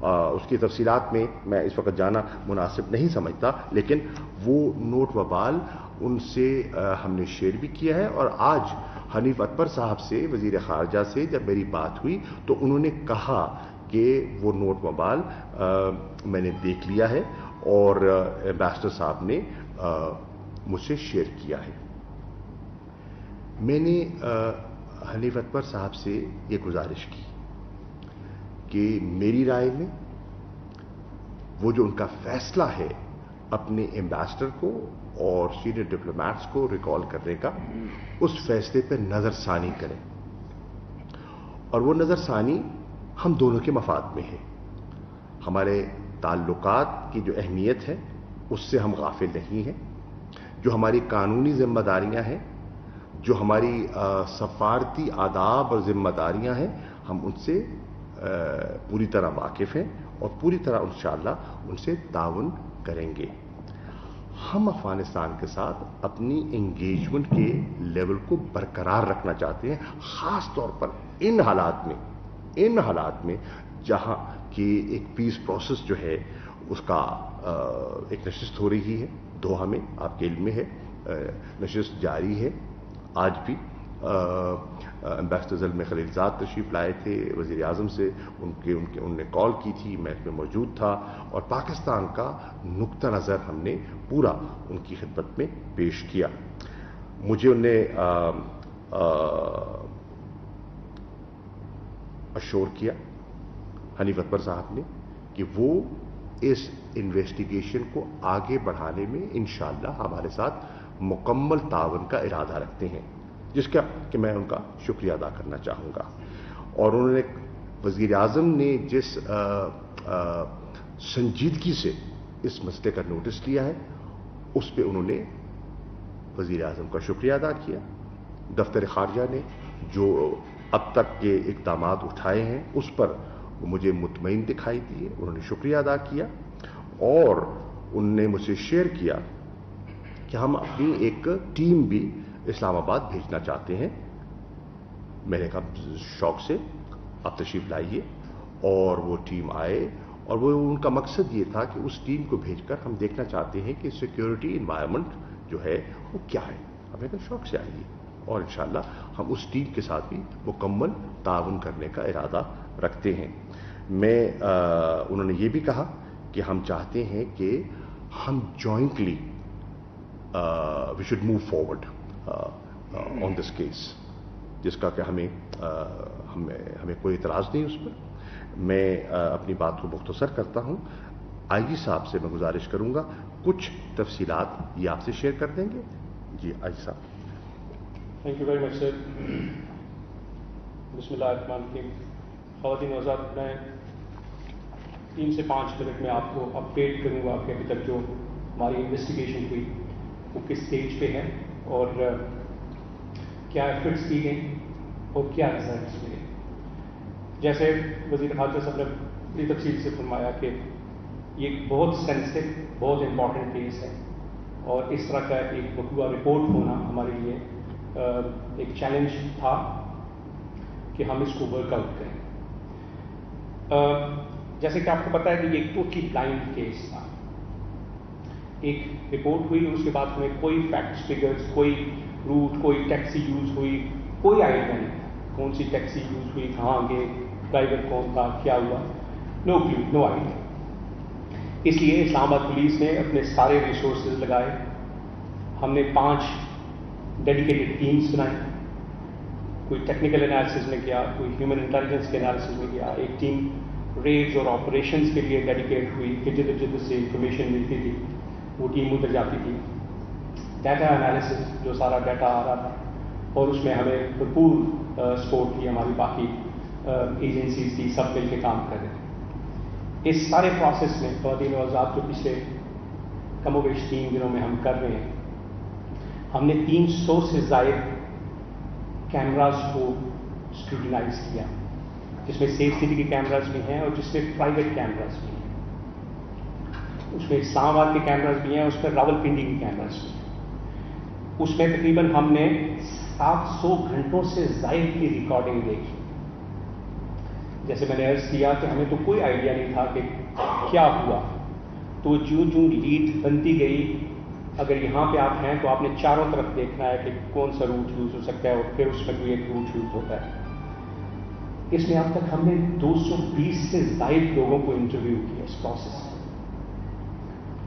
اس کی تفصیلات میں اس وقت جانا مناسب نہیں سمجھتا، لیکن وہ نوٹ و بال ان سے ہم نے شیئر بھی کیا ہے. اور آج حنیف اتمر صاحب سے، وزیر خارجہ سے جب میری بات ہوئی تو انہوں نے کہا کہ وہ نوٹ و بال میں نے دیکھ لیا ہے اور ایمبیسڈر صاحب نے مجھ سے شیئر کیا ہے. میں نے حنیف اتمر صاحب سے یہ گزارش کی کہ میری رائے میں وہ جو ان کا فیصلہ ہے اپنے ایمبیسڈر کو اور سینئر ڈپلومیٹس کو ریکال کرنے کا، اس فیصلے پہ نظر ثانی کریں. اور وہ نظر ثانی ہم دونوں کے مفاد میں ہے. ہمارے تعلقات کی جو اہمیت ہے اس سے ہم غافل نہیں ہیں. جو ہماری قانونی ذمہ داریاں ہیں، جو ہماری سفارتی آداب اور ذمہ داریاں ہیں، ہم ان سے پوری طرح واقف ہیں اور پوری طرح انشاءاللہ ان سے تعاون کریں گے. ہم افغانستان کے ساتھ اپنی انگیجمنٹ کے لیول کو برقرار رکھنا چاہتے ہیں، خاص طور پر ان حالات میں جہاں کہ ایک پیس پروسیس جو ہے اس کا ایک نشست ہو رہی ہے دوحہ میں. آپ کے علم میں ہے نشست جاری ہے. آج بھی ایمبیسڈر زلمے خلیلزاد تشریف لائے تھے وزیر اعظم سے، ان نے کال کی تھی، میں اس میں موجود تھا اور پاکستان کا نقطہ نظر ہم نے پورا ان کی خدمت میں پیش کیا. مجھے ان نے اشور کیا حنیف اتمر صاحب نے کہ وہ اس انویسٹیگیشن کو آگے بڑھانے میں انشاءاللہ ہمارے ساتھ مکمل تعاون کا ارادہ رکھتے ہیں، جس کا کہ میں ان کا شکریہ ادا کرنا چاہوں گا. اور انہوں نے وزیر اعظم نے جس سنجیدگی سے اس مسئلے کا نوٹس لیا ہے اس پہ انہوں نے وزیر اعظم کا شکریہ ادا کیا. دفتر خارجہ نے جو اب تک کے اقدامات اٹھائے ہیں اس پر مجھے مطمئن دکھائی دیے، انہوں نے شکریہ ادا کیا. اور انہوں نے مجھ سے شیئر کیا کہ ہم اپنی ایک ٹیم بھی اسلام آباد بھیجنا چاہتے ہیں. میں نے کہا شوق سے آپ تشریف لائیے. اور وہ ٹیم آئے اور وہ ان کا مقصد یہ تھا کہ اس ٹیم کو بھیج کر ہم دیکھنا چاہتے ہیں کہ سیکیورٹی انوائرمنٹ جو ہے وہ کیا ہے. ہمیں کہا شوق سے آئیے اور انشاءاللہ ہم اس ٹیم کے ساتھ بھی مکمل تعاون کرنے کا ارادہ رکھتے ہیں. انہوں نے یہ بھی کہا کہ ہم چاہتے ہیں کہ ہم jointly we should move forward on this case, جس کا کہ ہمیں کوئی اعتراض نہیں اس پر. میں اپنی بات کو مختصر کرتا ہوں. آئی جی صاحب سے میں گزارش کروں گا کچھ تفصیلات یہ آپ سے شیئر کر دیں گے. جی آئی جی صاحب. تھینک یو ویری مچ سر. بسم اللہ الرحمن الرحیم. خواتین و حضرات، میں 3 سے 5 منٹ میں آپ کو اپڈیٹ کروں گا کہ ابھی تک جو ہماری انویسٹیگیشن ہوئی وہ کس سٹیج پہ ہے اور کیا ایفرٹس کی گئیں اور کیا ریزلٹس ملے. جیسے وزیر خارجہ صاحب نے بڑی تفصیل سے فرمایا کہ یہ ایک بہت سینسٹیو، بہت امپورٹنٹ کیس ہے اور اس طرح کا ایک مطلوبہ رپورٹ ہونا ہمارے لیے ایک چیلنج تھا کہ ہم اس کو ورک آؤٹ کریں. جیسے کہ آپ کو پتا ہے کہ یہ ایک ٹوٹلی بلائنڈ کیس تھا. ایک رپورٹ ہوئی اور اس کے بعد ہمیں کوئی فیکٹس، فگرز، کوئی روٹ، کوئی ٹیکسی یوز ہوئی، کوئی آئیڈیا نہیں تھا. کون سی ٹیکسی یوز ہوئی، کہاں گئے، ڈرائیور کون تھا، کیا ہوا، نو کلیو، نو آئیڈیا. اس لیے اسلام آباد پولیس نے اپنے سارے ریسورسز لگائے. ہم نے 5 ڈیڈیکیٹڈ ٹیمز بنائی. کوئی ٹیکنیکل انالیسز میں کیا، کوئی ہیومن انٹیلیجنس کے انالیسز میں کیا. ایک ٹیم ریڈز اور آپریشنز کے لیے ڈیڈیکیٹ ہوئی کہ جدھر جدھر سے انفارمیشن ملتی تھی وہ ٹیم ادھر جاتی تھی. ڈیٹا انالیسز، جو سارا ڈیٹا آ رہا تھا اور اس میں ہمیں بھرپور سپورٹ کی ہماری باقی ایجنسیز کی، سب مل کے کام کر رہے تھے. اس سارے پروسیس میں خواتین و حضرات جو پچھلے کم و بیش 3 دنوں میں ہم کر رہے ہیں، ہم نے 300 سے زائد کیمراز کو اسکروٹینائز کیا، جس میں سیف سٹی کے کیمراز بھی ہیں اور جس میں پرائیویٹ کیمراز بھی ہیں. اس میں اسلام آباد کے کیمراز بھی ہیں، اس میں راول پنڈی کے کیمراز بھی ہیں. اس میں تقریباً ہم نے 700 گھنٹوں سے زائد کی ریکارڈنگ دیکھی، جیسے میں نے عرض کیا کہ ہمیں تو کوئی آئیڈیا نہیں تھا کہ کیا ہوا. تو جو لیڈ بنتی گئی، اگر یہاں پہ آپ ہیں تو آپ نے چاروں طرف دیکھنا ہے کہ کون سا روٹ یوز ہو سکتا ہے اور پھر اس میں کوئی ایک روٹ یوز ہوتا ہے. اس میں اب تک ہم نے 220 سے زائد لوگوں کو انٹرویو کیا اس پروسیس میں.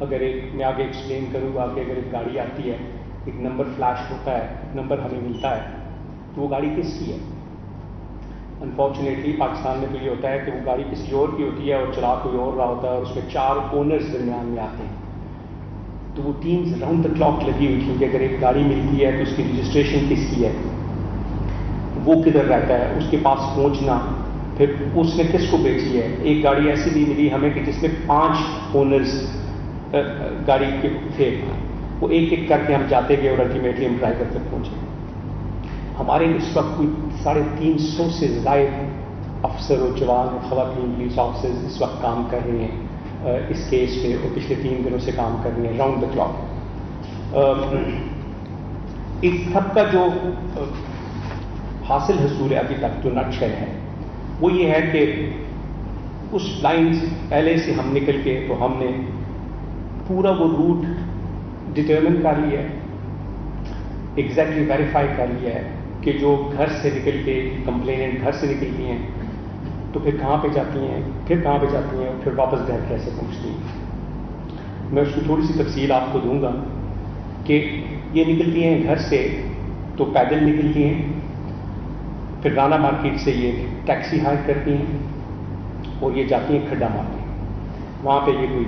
اگر میں آگے ایکسپلین کروں گا کہ اگر ایک گاڑی آتی ہے، ایک نمبر فلیش ہوتا ہے، نمبر ہمیں ملتا ہے، تو وہ گاڑی کس کی ہے؟ انفارچونیٹلی پاکستان میں تو یہ ہوتا ہے کہ وہ گاڑی کسی اور کی ہوتی ہے اور چلا کوئی اور رہا ہوتا ہے اور اس میں 4 اونرز درمیان میں آتے ہیں. تو وہ ٹیمز راؤنڈ دا کلاک لگی ہوئی تھی کہ اگر ایک گاڑی ملتی ہے تو اس کی رجسٹریشن کس کی ہے، وہ کدھر رہتا ہے، اس کے پاس پہنچنا، پھر اس نے کس کو بیچی ہے. ایک گاڑی ایسی بھی ملی ہمیں کہ جس میں 5 اونرز گاڑی کے تھے. وہ ایک ایک کر کے ہم جاتے گئے اور الٹیمیٹلی ہم ڈرائیور تک پہنچے. ہمارے اس وقت کوئی 350 سے زائد افسر اور جوان اور خواتین پولیس آفیسرز اس وقت کام کر رہے ہیں اس کیس پہ، اور پچھلے 3 دنوں سے کام کر رہے ہیں راؤنڈ دا کلاک. اس سب کا جو حاصل حصول ہے ابھی تک جو نٹشل ہے وہ یہ ہے کہ اس لائن سے پہلے سے ہم نکل کے تو ہم نے پورا وہ روٹ ڈٹرمن کر لیا ہے، ایگزیکٹلی ویریفائی کر لیا ہے کہ جو گھر سے نکل کے کمپلیننٹ گھر سے نکلتی ہیں تو پھر کہاں پہ جاتی ہیں، پھر کہاں پہ جاتی ہیں، پھر واپس گھر کیسے پہنچتی ہیں. میں اس کی تھوڑی سی تفصیل آپ کو دوں گا کہ یہ نکلتی ہیں گھر سے تو پیدل نکلتی ہیں، پھر رانا مارکیٹ سے یہ ٹیکسی ہائر کرتی ہیں اور یہ جاتی ہیں کھڈا مارکیٹ، وہاں پہ یہ کوئی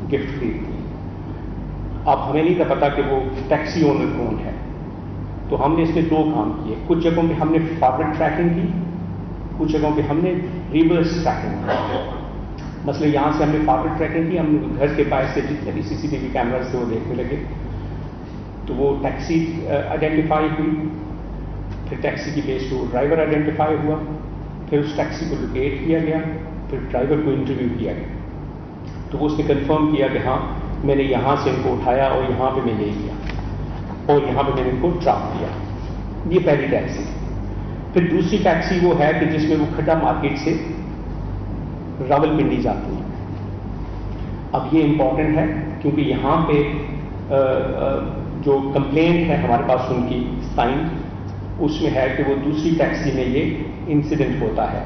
گفٹ خریدتی ہیں. اب ہمیں نہیں تھا پتا کہ وہ ٹیکسی اونر کون ہے، تو ہم نے اس میں 2 کام کیے. کچھ جگہوں پہ ہم نے فارورڈ ٹریکنگ کی، کچھ جگہوں پہ ہم نے ریورس ٹریکنگ کی. مثلا یہاں سے ہم نے فارورڈ ٹریکنگ کی، ہم گھر کے باہر سے جتنے بھی CCTV کیمراز تھے وہ دیکھنے لگے، تو وہ ٹیکسی آئیڈینٹیفائی ہوئی، پھر ٹیکسی کی بیس پہ ڈرائیور آئیڈینٹیفائی ہوا، پھر اس ٹیکسی کو لوکیٹ کیا گیا، پھر ڈرائیور کو انٹرویو کیا گیا. تو وہ اس نے کنفرم کیا کہ ہاں میں نے یہاں سے ان کو اٹھایا اور یہاں پہ میں لے گیا اور یہاں پہ میں نے ان کو ڈراپ کیا. یہ پہلی ٹیکسی. پھر دوسری ٹیکسی وہ ہے کہ جس میں وہ کھڈا مارکیٹ سے راولپنڈی جاتی ہے. اب یہ امپورٹنٹ ہے کیونکہ یہاں پہ جو کمپلینٹ ہے ہمارے پاس ان کی سائن، اس میں ہے کہ وہ دوسری ٹیکسی میں یہ انسیڈنٹ ہوتا ہے.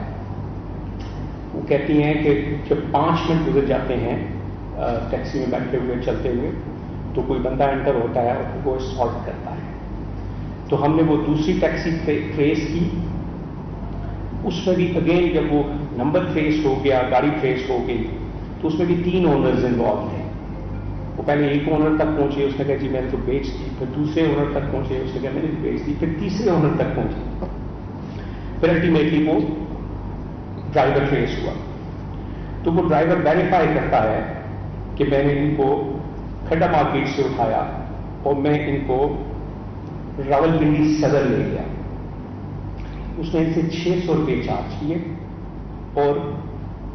وہ کہتی ہیں کہ جب 5 منٹ گزر جاتے ہیں ٹیکسی میں بیٹھے ہوئے چلتے ہوئے تو کوئی بندہ انٹر ہوتا ہے اور وہ اسالٹ کرتا ہے. تو ہم نے وہ دوسری ٹیکسی ٹریس کی، اس میں بھی اگین جب وہ نمبر ٹریس ہو گیا، گاڑی ٹریس ہو گئی، تو اس میں بھی 3 اونرز انوالو تھے. وہ پہلے ایک اونر تک پہنچے، اس نے کہا جی میں نے تو بیچ دی. پھر دوسرے اونر تک پہنچے، اس نے کہا میں نے بیچ دی. پھر تیسرے اونر تک پہنچے، پھر الٹیمیٹلی وہ ڈرائیور ٹریس ہوا. تو وہ ڈرائیور ویریفائی کرتا ہے کہ میں نے ان کو کھڈا مارکیٹ سے اٹھایا اور میں ان کو راولپنڈی صدر لے گیا. اس نے ان سے 600 روپے چارج کیے اور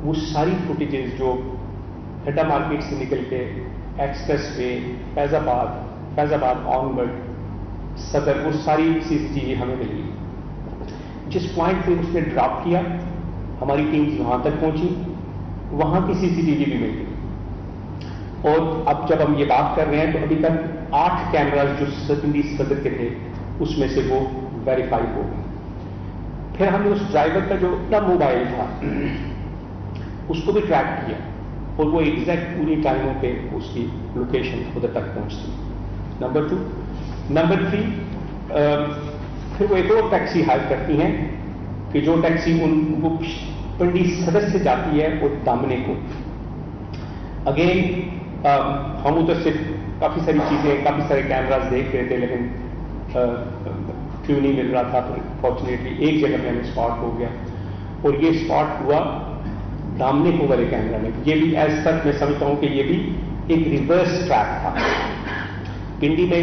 وہ ساری فوٹیجز جو کھڈا مارکیٹ سے نکل کے ایکسپریس وے فیض آباد آنورڈ صدر، وہ ساری CCTV ہمیں ملی. جس پوائنٹ پہ اس نے ڈراپ کیا ہماری ٹیم وہاں تک پہنچی، وہاں کی CCTV بھی مل گئی. اور اب جب ہم یہ بات کر رہے ہیں تو ابھی تک 8 کیمراز جو صدر کے تھے اس میں سے وہ ویریفائی ہو گئے. پھر ہم نے اس ڈرائیور کا جو اپنا موبائل تھا اس کو بھی ٹریک کیا اور وہ ایگزیکٹ پوری ٹائموں پہ اس کی لوکیشن ادھر تک پہنچتی. نمبر 2. نمبر 3 پھر وہ ایک اور ٹیکسی ہائر کرتی ہیں کہ جو ٹیکسی وہ پنڈی صدر سے جاتی ہے وہ دامنے کو. اگین ہم ادھر سے کافی ساری چیزیں، کافی سارے کیمراز دیکھ رہے تھے لیکن کیوں نہیں مل رہا تھا. تو فارچونیٹلی ایک جگہ میں ہمیں اسپاٹ ہو گیا اور یہ اسپاٹ ہوا دامنے کو والے کیمرہ میں. یہ بھی ایز تک میں سمجھتا ہوں کہ یہ بھی ایک ریورس ٹریک تھا. پنڈی میں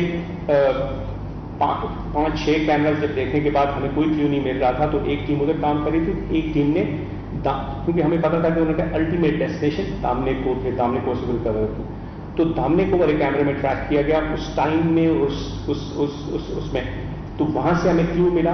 5-6 کیمراز جب دیکھنے کے بعد ہمیں کوئی کیوں نہیں مل رہا تھا تو ایک ٹیم ادھر کام کری تھی، ایک ٹیم نے کیونکہ ہمیں پتا تھا کہ انہوں نے الٹیمیٹ ڈیسٹینیشن دامنے کو تھے، دامنے کو سیول کور تھی، تو دامنے کو والے کیمرے میں ٹریک کیا گیا اس ٹائم میں اس میں. تو وہاں سے ہمیں کیوں ملا،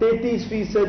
33%,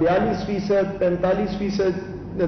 42%, 45%,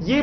یہ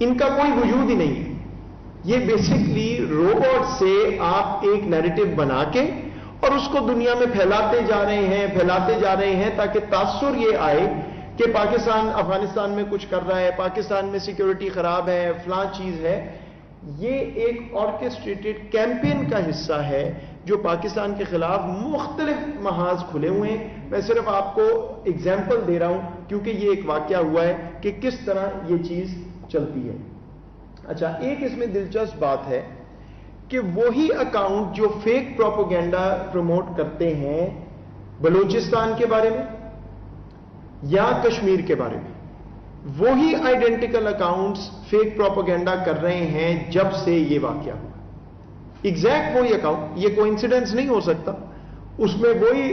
ان کا کوئی وجود ہی نہیں ہے. یہ بیسکلی روبوٹ سے آپ ایک نیریٹو بنا کے اور اس کو دنیا میں پھیلاتے جا رہے ہیں تاکہ تاثر یہ آئے کہ پاکستان افغانستان میں کچھ کر رہا ہے, پاکستان میں سیکیورٹی خراب ہے, فلاں چیز ہے. یہ ایک آرکسٹریٹڈ کیمپین کا حصہ ہے جو پاکستان کے خلاف مختلف محاذ کھلے ہوئے ہیں. میں صرف آپ کو ایگزامپل دے رہا ہوں کیونکہ یہ ایک واقعہ ہوا ہے کہ کس طرح یہ چیز چلتی ہے. اچھا, ایک اس میں دلچسپ بات ہے کہ وہی اکاؤنٹ جو فیک پروپیگنڈا پروموٹ کرتے ہیں بلوچستان کے بارے میں یا کشمیر کے بارے میں, وہی آئیڈینٹیکل اکاؤنٹس فیک پروپیگنڈا کر رہے ہیں جب سے یہ واقعہ ہوا. ایگزیکٹ وہی اکاؤنٹ, یہ کوئنسیڈنس نہیں ہو سکتا. اس میں وہی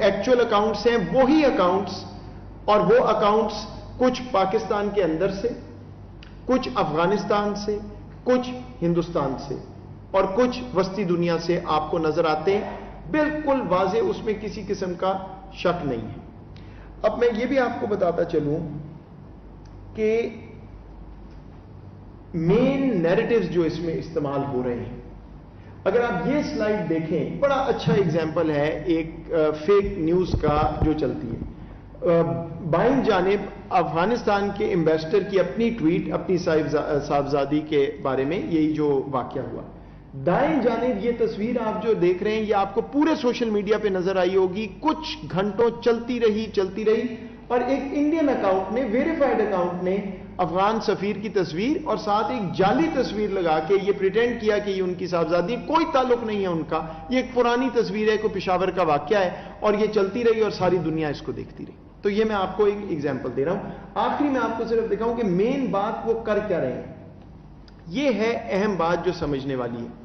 ایکچوئل اکاؤنٹس ہیں وہی اکاؤنٹس, اور وہ اکاؤنٹس کچھ پاکستان کے اندر سے, کچھ افغانستان سے, کچھ ہندوستان سے اور کچھ وسطی دنیا سے آپ کو نظر آتے ہیں. بالکل واضح, اس میں کسی قسم کا شک نہیں ہے. اب میں یہ بھی آپ کو بتاتا چلوں کہ مین نیریٹوز جو اس میں استعمال ہو رہے ہیں, اگر آپ یہ سلائیڈ دیکھیں, بڑا اچھا ایگزامپل ہے ایک فیک نیوز کا جو چلتی ہے. بائیں جانب افغانستان کے ایمبیسڈر کی اپنی ٹویٹ اپنی صاحبزادی کے بارے میں, یہی جو واقعہ ہوا. دائیں جانب یہ تصویر آپ جو دیکھ رہے ہیں یہ آپ کو پورے سوشل میڈیا پہ نظر آئی ہوگی, کچھ گھنٹوں چلتی رہی اور ایک انڈین اکاؤنٹ نے, ویریفائڈ اکاؤنٹ نے افغان سفیر کی تصویر اور ساتھ ایک جعلی تصویر لگا کے یہ پریٹینڈ کیا کہ یہ ان کی صاحبزادی, کوئی تعلق نہیں ہے ان کا, یہ ایک پرانی تصویر ہے, کوئی پشاور کا واقعہ ہے, اور یہ چلتی رہی اور ساری دنیا اس کو دیکھتی رہی. تو یہ میں آپ کو ایک ایگزامپل دے رہا ہوں. آخری میں آپ کو صرف دکھاؤں کہ مین بات وہ کر کیا رہے ہیں. یہ ہے اہم بات جو سمجھنے والی ہے.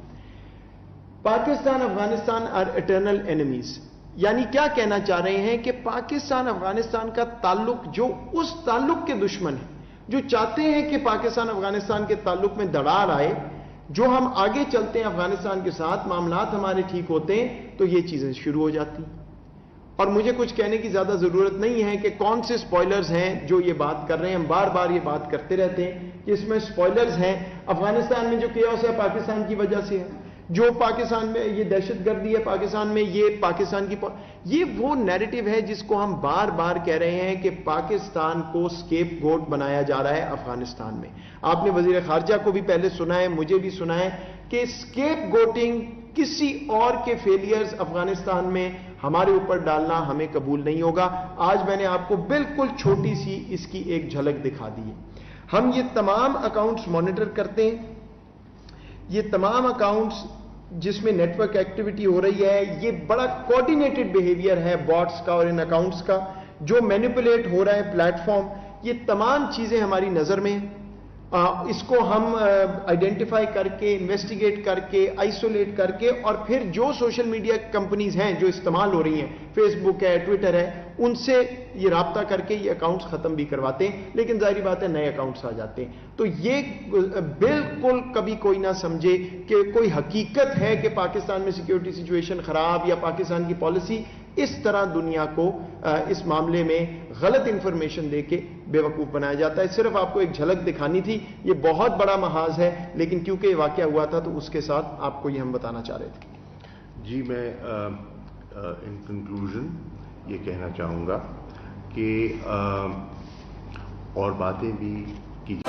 Pakistan Afghanistan are eternal enemies, یعنی کیا کہنا چاہ رہے ہیں کہ پاکستان افغانستان کا تعلق, جو اس تعلق کے دشمن ہیں, جو چاہتے ہیں کہ پاکستان افغانستان کے تعلق میں دراڑ آئے, جو ہم آگے چلتے ہیں افغانستان کے ساتھ, معاملات ہمارے ٹھیک ہوتے ہیں تو یہ چیزیں شروع ہو جاتی ہیں. اور مجھے کچھ کہنے کی زیادہ ضرورت نہیں ہے کہ کون سے سپوائلرز ہیں جو یہ بات کر رہے ہیں. ہم بار بار یہ بات کرتے رہتے ہیں کہ اس میں سپوائلرز ہیں. افغانستان میں جو کیوس ہے پاکستان کی وجہ سے ہے, جو پاکستان میں یہ دہشت گردی ہے پاکستان میں, یہ پاکستان کی یہ وہ نیریٹو ہے جس کو ہم بار بار کہہ رہے ہیں کہ پاکستان کو سکیپ گوٹ بنایا جا رہا ہے افغانستان میں. آپ نے وزیر خارجہ کو بھی پہلے سنا ہے, مجھے بھی سنا ہے کہ سکیپ گوٹنگ, کسی اور کے فیلئرز افغانستان میں ہمارے اوپر ڈالنا ہمیں قبول نہیں ہوگا. آج میں نے آپ کو بالکل چھوٹی سی اس کی ایک جھلک دکھا دی ہے. ہم یہ تمام اکاؤنٹس مانیٹر کرتے ہیں, یہ تمام اکاؤنٹس جس میں نیٹ ورک ایکٹیویٹی ہو رہی ہے, یہ بڑا کوآرڈینیٹڈ بیہیویئر ہے باٹس کا اور ان اکاؤنٹس کا, جو مینیپولیٹ ہو رہا ہے پلیٹ فارم, یہ تمام چیزیں ہماری نظر میں. اس کو ہم آئیڈینٹیفائی کر کے, انویسٹیگیٹ کر کے, آئسولیٹ کر کے, اور پھر جو سوشل میڈیا کمپنیز ہیں جو استعمال ہو رہی ہیں, فیس بک ہے, ٹویٹر ہے, ان سے یہ رابطہ کر کے یہ اکاؤنٹس ختم بھی کرواتے ہیں. لیکن ظاہری بات ہے نئے اکاؤنٹس آ جاتے ہیں. تو یہ بالکل کبھی کوئی نہ سمجھے کہ کوئی حقیقت ہے کہ پاکستان میں سیکیورٹی سچویشن خراب یا پاکستان کی پالیسی. اس طرح دنیا کو اس معاملے میں غلط انفارمیشن دے کے بے وقوف بنایا جاتا ہے. صرف آپ کو ایک جھلک دکھانی تھی. یہ بہت بڑا محاذ ہے, لیکن کیونکہ یہ واقعہ ہوا تھا تو اس کے ساتھ آپ کو یہ ہم بتانا چاہ رہے تھے. جی, میں ان کنکلوژن یہ کہنا چاہوں گا کہ اور باتیں بھی کی